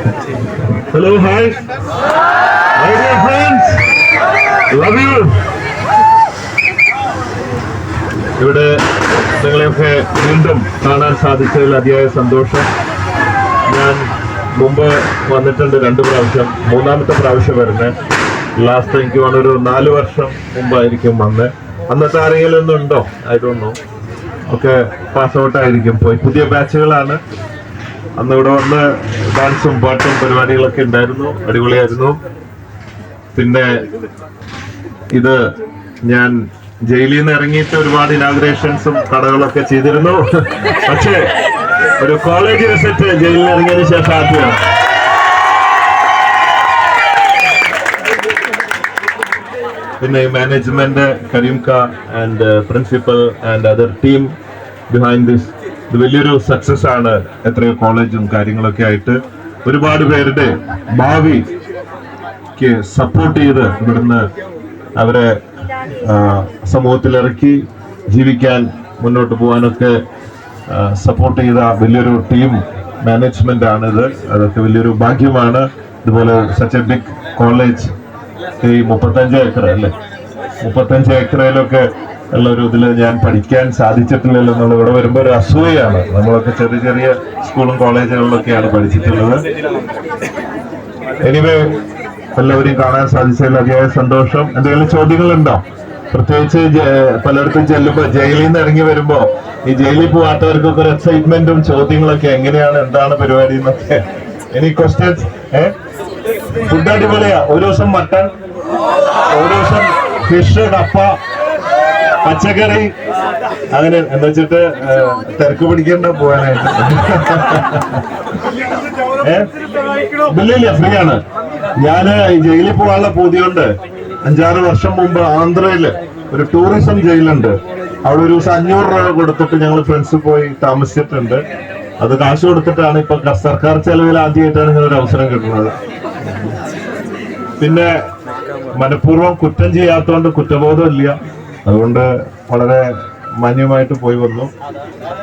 Hello, hi. My dear friends, love you. ഇവിടെ നിങ്ങളെയൊക്കെ വീണ്ടും കാണാൻ സാധിച്ചതിൽ അതിയായ സന്തോഷം. ഞാൻ മുമ്പ് വന്നിട്ടുണ്ട് 2 പ്രാവശ്യം, 3-ാമത്തെ പ്രാവശ്യം വരുന്നത്. ലാസ്റ്റ് എനിക്ക് ഒരു 4 വർഷം മുമ്പായിരിക്കും വന്ന്. അന്നത്തെ ആരെങ്കിലും ഒന്നും ഉണ്ടോ? I don't know. ഒക്കെ പാസ് ഔട്ട് ആയിരിക്കും, പോയി. പുതിയ ബാച്ചുകളാണ്. അന്ന് ഇവിടെ വന്ന് ഡാൻസും പാട്ടും പരിപാടികളൊക്കെ ഉണ്ടായിരുന്നു, അടിപൊളിയായിരുന്നു. പിന്നെ ഇത് ഞാൻ ജയിലിൽ നിന്ന് ഇറങ്ങിയിട്ട് ഒരുപാട് ഇനാഗ്രേഷൻസും കടകളൊക്കെ ചെയ്തിരുന്നു. പക്ഷേ ഒരു കോളേജ് വിസിറ്റ് ജയിലിൽ നിന്ന് ഇറങ്ങിയതിന് ശേഷം ആദ്യമാണ്. പിന്നെ മാനേജ്മെന്റ്, കരീംക and principal and other team behind this, ഇത് വലിയൊരു സക്സസ് ആണ്. എത്രയോ കോളേജും കാര്യങ്ങളൊക്കെ ആയിട്ട് ഒരുപാട് പേരുടെ ഭാവിക്ക് സപ്പോർട്ട് ചെയ്ത് ഇവിടുന്ന് അവരെ സമൂഹത്തിലിറക്കി ജീവിക്കാൻ, മുന്നോട്ട് പോകാനൊക്കെ സപ്പോർട്ട് ചെയ്ത വലിയൊരു ടീം മാനേജ്മെന്റ് ആണിത്. അതൊക്കെ വലിയൊരു ഭാഗ്യമാണ്. ഇതുപോലെ സച്ച് എ ബിഗ് കോളേജ്, ഈ 35 ഏക്കർ അല്ലേ, 35 ഏക്കറിലൊക്കെ ഉള്ള ഒരു ഇതിൽ ഞാൻ പഠിക്കാൻ സാധിച്ചിട്ടില്ലല്ലോ എന്നുള്ള ഇവിടെ വരുമ്പോൾ ഒരു അസൂയാണ്. നമ്മളൊക്കെ ചെറിയ ചെറിയ സ്കൂളും കോളേജുകളിലൊക്കെയാണ് പഠിച്ചിട്ടുള്ളത്. എനിവേ, എല്ലാവരെയും കാണാൻ സാധിച്ചതിൽ അതിയായ സന്തോഷം. എന്തെങ്കിലും ചോദ്യങ്ങളുണ്ടോ? പ്രത്യേകിച്ച് പലയിടത്തും ചെല്ലുമ്പോ, ജയിലിൽ നിന്ന് ഇറങ്ങി വരുമ്പോ ഈ ജയിലിൽ പോവാത്തവർക്കൊക്കെ ഒരു എക്സൈറ്റ്മെന്റും ചോദ്യങ്ങളൊക്കെ, എങ്ങനെയാണ്, എന്താണ് പരിപാടി എന്നൊക്കെ. Any questions? ഫുഡ് അടിപൊളിയാ. ഒരു ദിവസം മട്ടൺ, ഒരു ദിവസം ഫിഷ്, കപ്പ, പച്ചക്കറി, അങ്ങനെ എന്താ വെച്ചിട്ട് തിരക്ക് പിടിക്കേണ്ട പോകാനായിട്ട്. ഇല്ലില്ല, ഫ്രീ ആണ്. ഞാന് ജയിലിൽ പോകാനുള്ള പൂതിയുണ്ട്. 5-6 വർഷം മുമ്പ് ആന്ധ്രയില് ഒരു ടൂറിസം ജയിലുണ്ട്. അവിടെ ഒരു ദിവസം 500 രൂപ കൊടുത്തിട്ട് ഞങ്ങൾ ഫ്രണ്ട്സ് പോയി താമസിച്ചിട്ടുണ്ട്. അത് കാശ് കൊടുത്തിട്ടാണ്. ഇപ്പൊ സർക്കാർ ചെലവിൽ ആദ്യമായിട്ടാണ് ഇങ്ങനെ ഒരു അവസരം കിട്ടുന്നത്. പിന്നെ മനഃപൂർവ്വം കുറ്റം ചെയ്യാത്തതുകൊണ്ട് കുറ്റബോധം ഇല്ല. അതുകൊണ്ട് വളരെ മാന്യമായിട്ട് പോയി വന്നു.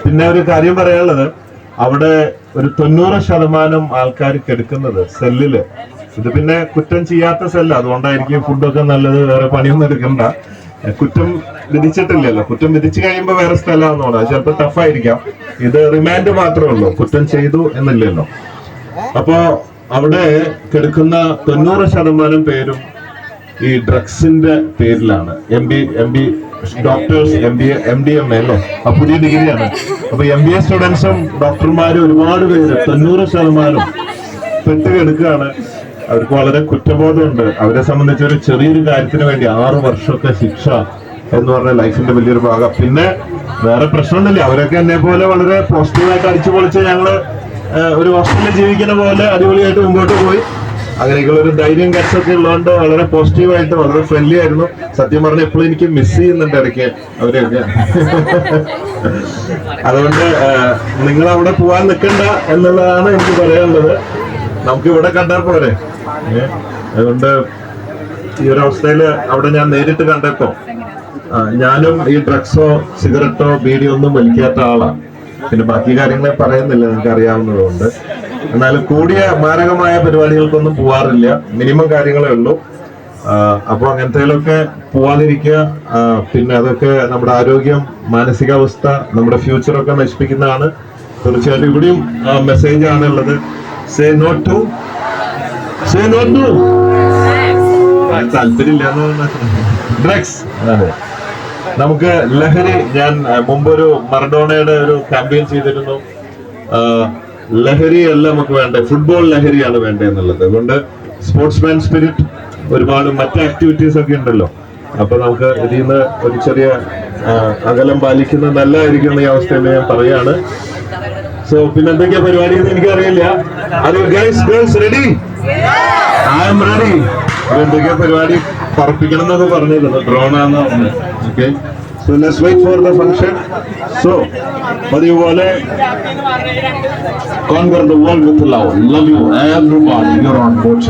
പിന്നെ ഒരു കാര്യം പറയാനുള്ളത്, അവിടെ ഒരു 90% ആൾക്കാർ കിടക്കുന്നത് സെല്ലില്. ഇത് പിന്നെ കുറ്റം ചെയ്യാത്ത സെല്ല്, അതുകൊണ്ടായിരിക്കും ഫുഡൊക്കെ നല്ലത്. വേറെ പണിയൊന്നും എടുക്കണ്ട. കുറ്റം വിധിച്ചിട്ടില്ലല്ലോ. കുറ്റം വിധിച്ചു കഴിയുമ്പോൾ വേറെ സ്ഥലമാണെന്നോണം, അത് ചിലപ്പോൾ ടഫായിരിക്കാം. ഇത് റിമാൻഡ് മാത്രമേ ഉള്ളൂ, കുറ്റം ചെയ്തു എന്നില്ലല്ലോ. അപ്പോ അവിടെ കിടക്കുന്ന 90% പേരും ഈ ഡ്രഗ്സിന്റെ പേരിലാണ്. MD ഡോക്ടേഴ്സ്, MDMA അല്ലേ, ആ പുതിയ ഡിഗ്രിയാണ്. അപ്പൊ MBA സ്റ്റുഡൻസും ഡോക്ടർമാരും ഒരുപാട് പേര്, 90% പെട്ടുകിടക്കുകയാണ്. അവർക്ക് വളരെ കുറ്റബോധമുണ്ട്. അവരെ സംബന്ധിച്ച് ഒരു ചെറിയൊരു കാര്യത്തിന് വേണ്ടി 6 വർഷമൊക്കെ ശിക്ഷ എന്ന് പറഞ്ഞ ലൈഫിന്റെ വലിയൊരു ഭാഗം. പിന്നെ വേറെ പ്രശ്നമൊന്നുമില്ല. അവരൊക്കെ എന്നെ പോലെ വളരെ പോസിറ്റീവായിട്ട് അടിച്ചു പൊളിച്ച് ഞങ്ങള് ഒരു ഹോസ്റ്റലിൽ ജീവിക്കുന്ന പോലെ അടിപൊളിയായിട്ട് മുമ്പോട്ട് പോയി. അങ്ങനെയൊക്കെയുള്ള ഒരു ധൈര്യം, ഗട്ട്സൊക്കെ ഉള്ളതുകൊണ്ട് വളരെ പോസിറ്റീവായിട്ട്, വളരെ ഫ്രണ്ട്ലി ആയിരുന്നു. സത്യം പറഞ്ഞാൽ എപ്പോഴും എനിക്ക് മിസ് ചെയ്യുന്നുണ്ട് ഇടയ്ക്ക് അവരെയൊക്കെ. അതുകൊണ്ട് നിങ്ങൾ അവിടെ പോവാൻ നിൽക്കണ്ട എന്നുള്ളതാണ് എനിക്ക് പറയാനുള്ളത്. നമുക്ക് ഇവിടെ കണ്ടാൽ പോരെ. അതുകൊണ്ട് ഈ ഒരു അവസ്ഥയില് അവിടെ ഞാൻ നേരിട്ട് കണ്ടപ്പോ, ഞാനും ഈ ഡ്രഗ്സോ സിഗരറ്റോ ബീഡിയോ ഒന്നും വലിക്കാത്ത ആളാണ്. പിന്നെ ബാക്കി കാര്യങ്ങളെ പറയുന്നില്ല, നിങ്ങൾക്ക് അറിയാവുന്നതുകൊണ്ട്. എന്നാലും കൂടിയ മാരകമായ പരിപാടികൾക്കൊന്നും പോവാറില്ല. മിനിമം കാര്യങ്ങളേ ഉള്ളൂ. അപ്പൊ അങ്ങനത്തേലൊക്കെ പോവാതിരിക്കുക. പിന്നെ അതൊക്കെ നമ്മുടെ ആരോഗ്യം, മാനസികാവസ്ഥ, നമ്മുടെ ഫ്യൂച്ചറൊക്കെ നശിപ്പിക്കുന്നതാണ്. തീർച്ചയായിട്ടും ഇവിടെയും മെസ്സേജ് ആണുള്ളത്. സേ നോട്ട് ടു താല്പര്യമില്ല ഡ്രഗ്സ്. അതെ, നമുക്ക് ലഹരി, ഞാൻ മുമ്പൊരു മറഡോണയുടെ ഒരു ക്യാമ്പയിൻ ചെയ്തിരുന്നു. ലഹരിയല്ല നമുക്ക് വേണ്ടത്, ഫുട്ബോൾ ലഹരിയാണ് വേണ്ടത് എന്നുള്ളത്. അതുകൊണ്ട് സ്പോർട്സ്മാൻ സ്പിരിറ്റ്, ഒരുപാട് മറ്റ് ആക്ടിവിറ്റീസ് ഒക്കെ ഉണ്ടല്ലോ. അപ്പൊ നമുക്ക് ഇതിൽ നിന്ന് ഒരു ചെറിയ അകലം പാലിക്കുന്നത് നല്ലതായിരിക്കും ഈ അവസ്ഥയിൽ ഞാൻ പറയാണ്. സോ പിന്നെ എന്തൊക്കെയാ പരിപാടി എന്ന് എനിക്കറിയില്ല. Girls ready? I am ready. എന്തൊക്കെയാ പരിപാടി പറപ്പിക്കണം എന്നൊക്കെ പറഞ്ഞിരുന്നു. ഡ്രോണാന്ന് പറഞ്ഞു. Okay, so let's wait for the function. So പതിവുപോലെ conquer the world with love. Love you everybody. You're on board.